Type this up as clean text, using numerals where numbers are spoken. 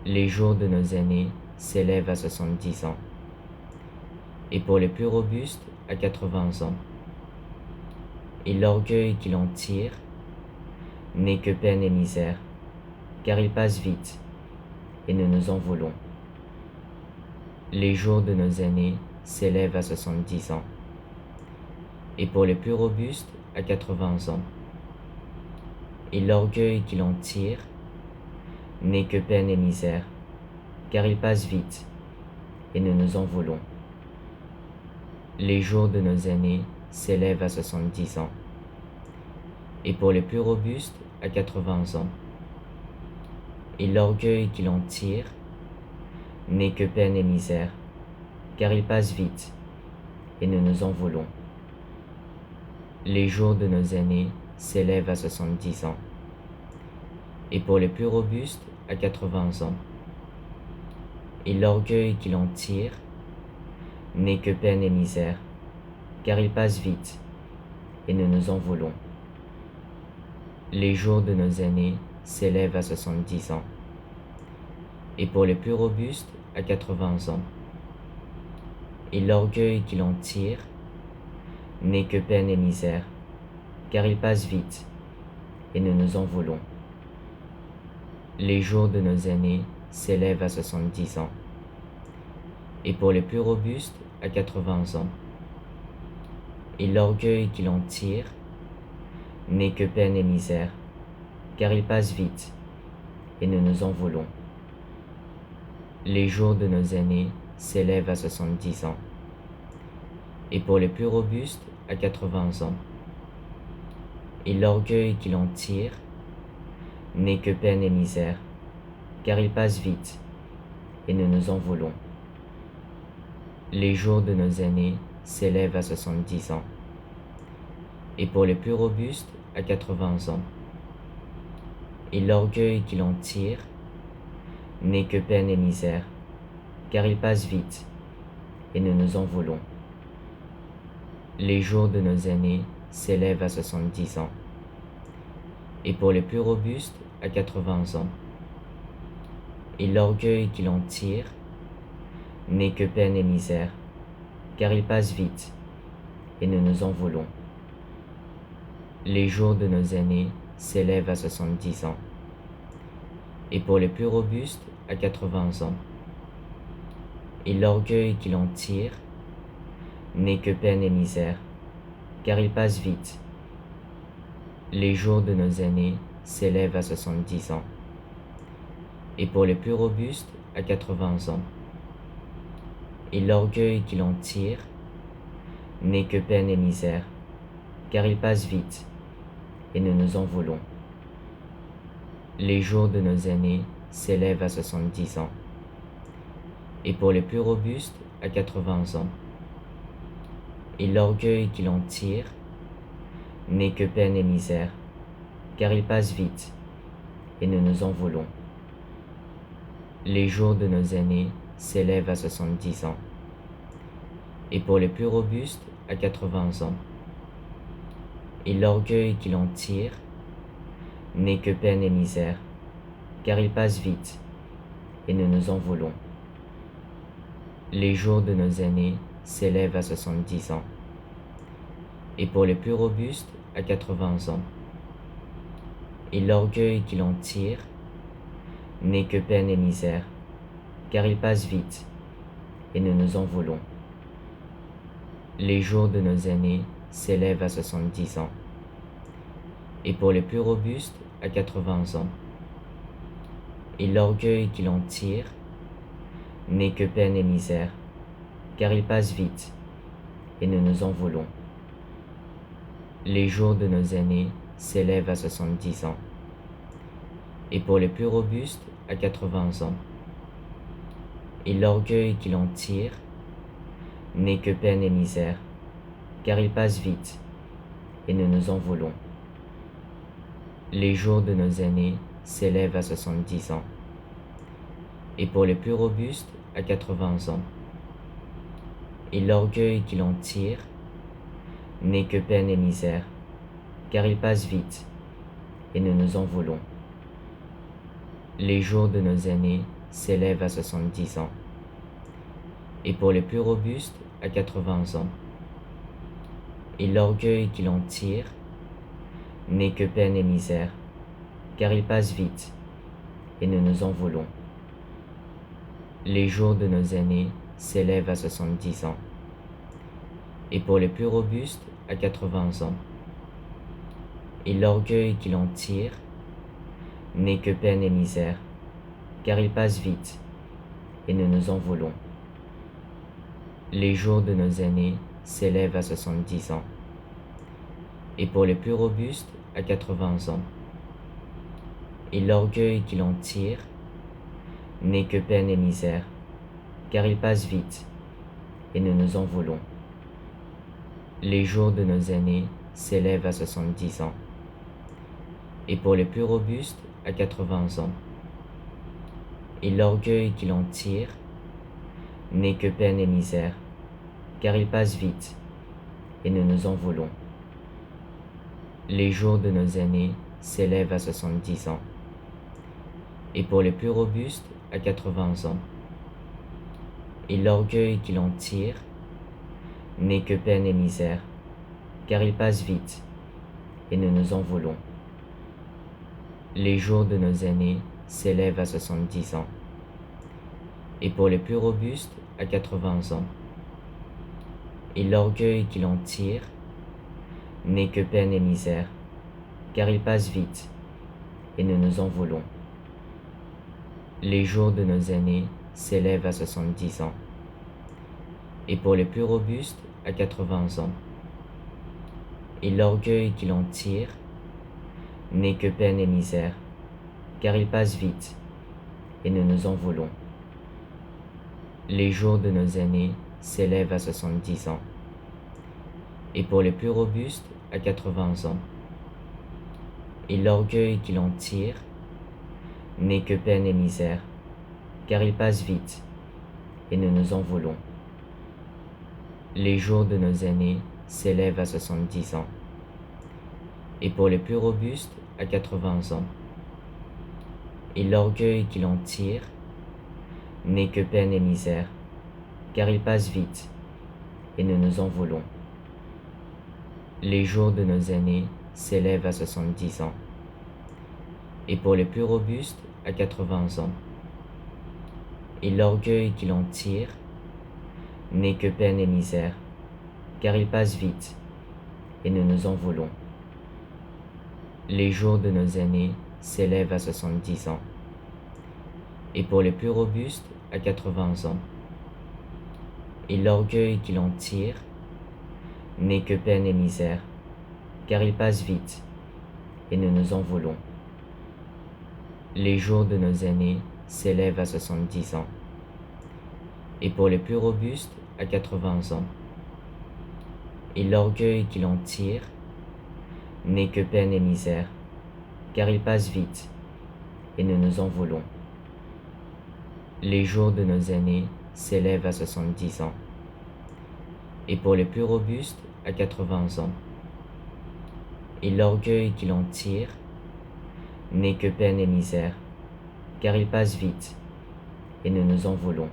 Les jours de nos aînés s'élèvent à 70 ans, et pour les plus robustes à 80 ans. Et l'orgueil qu'il en tire n'est que peine et misère, car il passe vite, et nous nous en voulons. Les jours de nos aînés s'élèvent à 70 ans, et pour les plus robustes à 80 ans. Et l'orgueil qu'il en tire n'est que peine et misère, car il passe vite, et nous nous en voulons. Les jours de nos aînés s'élèvent à 70 ans, et pour les plus robustes à 80 ans. Et l'orgueil qu'il en tire n'est que peine et misère, car il passe vite, et nous nous en voulons. Les jours de nos aînés s'élèvent à 70 ans, et pour les plus robustes à 80 ans. Et l'orgueil qu'il en tire n'est que peine et misère, car il passe vite, et nous nous en voulons. Les jours de nos aînés s'élèvent à 70 ans, et pour les plus robustes à 80 ans. Et l'orgueil qu'il en tire n'est que peine et misère, car il passe vite, et nous nous en voulons. Les jours de nos aînés s'élèvent à 70 ans, et pour les plus robustes à 80 ans. Et l'orgueil qu'il en tire n'est que peine et misère, car il passe vite, et nous nous en voulons. Les jours de nos aînés s'élèvent à 70 ans, et pour les plus robustes à 80 ans. Et l'orgueil qu'il en tire n'est que peine et misère, car il passe vite, et nous nous en voulons. Les jours de nos aînés s'élèvent à 70 ans, et pour les plus robustes à 80 ans. Et l'orgueil qu'il en tire n'est que peine et misère, car il passe vite, et nous nous en voulons. Les jours de nos aînés s'élèvent à 70 ans, et pour les plus robustes à 80 ans. Et l'orgueil qu'il en tire n'est que peine et misère, car il passe vite, et nous nous en voulons. Les jours de nos aînés s'élèvent à 70 ans, et pour les plus robustes à 80 ans. Et l'orgueil qu'il en tire n'est que peine et misère, car il passe vite. Les jours de nos aînés s'élèvent à 70 ans, et pour les plus robustes à 80 ans. Et l'orgueil qu'il en tire n'est que peine et misère, car il passe vite, et nous nous en voulons. Les jours de nos aînés s'élèvent à 70 ans, et pour les plus robustes à 80 ans. Et l'orgueil qu'il en tire n'est que peine et misère, car il passe vite, et nous nous en voulons. Les jours de nos aînés s'élèvent à 70 ans, et pour les plus robustes à 80 ans. Et l'orgueil qu'il en tire n'est que peine et misère, car il passe vite, et nous nous en voulons. Les jours de nos aînés s'élèvent à 70 ans, et pour les plus robustes à 80 ans. Et l'orgueil qu'il en tire n'est que peine et misère, car il passe vite, et nous nous en voulons. Les jours de nos aînés s'élèvent à 70 ans, et pour les plus robustes à 80 ans. Et l'orgueil qu'il en tire n'est que peine et misère, car il passe vite, et nous nous en voulons. Les jours de nos aînés s'élèvent à 70 ans, et pour les plus robustes à 80 ans. Et l'orgueil qu'il en tire n'est que peine et misère, car il passe vite, et nous nous en voulons. Les jours de nos aînés s'élèvent à 70 ans, et pour les plus robustes à 80 ans. Et l'orgueil qu'il en tire n'est que peine et misère, car il passe vite, et nous nous en voulons. Les jours de nos aînés s'élève à 70 ans, et pour les plus robustes à 80 ans. Et l'orgueil qu'il en tire n'est que peine et misère, car il passe vite, et nous nous en voulons. Les jours de nos aînés s'élèvent à 70 ans, et pour les plus robustes à 80 ans. Et l'orgueil qu'il en tire n'est que peine et misère, car il passe vite, et nous nous en voulons. Les jours de nos aînés s'élèvent à 70 ans, et pour les plus robustes à 80 ans. Et l'orgueil qu'il en tire n'est que peine et misère, car il passe vite, et nous nous en voulons. Les jours de nos aînés s'élèvent à 70 ans, et pour les plus robustes à 80 ans. Et l'orgueil qu'il en tire n'est que peine et misère, car il passe vite, et nous nous en voulons. Les jours de nos aînés s'élèvent à 70 ans, et pour les plus robustes à 80 ans. Et l'orgueil qu'il en tire n'est que peine et misère, car il passe vite, et nous nous en voulons. Les jours de nos aînés s'élèvent à 70 ans, et pour les plus robustes à 80 ans. Et l'orgueil qu'il en tire n'est que peine et misère, car il passe vite, et nous nous en voulons. Les jours de nos aînés s'élèvent à 70 ans, et pour les plus robustes à 80 ans. Et l'orgueil qu'il en tire n'est que peine et misère, car il passe vite, et nous nous en voulons. Les jours de nos aînés s'élèvent à 70 ans, et pour les plus robustes à 80 ans. Et l'orgueil qu'il en tire n'est que peine et misère, car il passe vite, et nous nous en voulons. Les jours de nos aînés s'élèvent à 70 ans, et pour les plus robustes à 80 ans. Et l'orgueil qu'il en tire n'est que peine et misère, car il passe vite, et nous nous en voulons. Les jours de nos aînés s'élèvent à 70 ans, et pour les plus robustes à 80 ans. Et l'orgueil qu'il en tire n'est que peine et misère, car il passe vite, et nous nous en voulons. Les jours de nos aînés s'élèvent à 70 ans, et pour les plus robustes à 80 ans. Et l'orgueil qu'il en tire n'est que peine et misère, car il passe vite, et nous nous en voulons. Les jours de nos aînés s'élèvent à 70 ans, et pour les plus robustes à 80 ans. Et l'orgueil qu'il en tire n'est que peine et misère, car il passe vite. Les jours de nos aînés s'élèvent à 70 ans, et pour les plus robustes à 80 ans. Et l'orgueil qu'il en tire n'est que peine et misère, car il passe vite, et nous nous en voulons. Les jours de nos aînés s'élèvent à 70 ans, et pour les plus robustes à 80 ans. Et l'orgueil qu'il en tire n'est que peine et misère, car il passe vite, et nous nous en voulons. Les jours de nos aînés s'élèvent à 70 ans, et pour les plus robustes à 80 ans. Et l'orgueil qu'il en tire n'est que peine et misère, car il passe vite, et nous nous en voulons.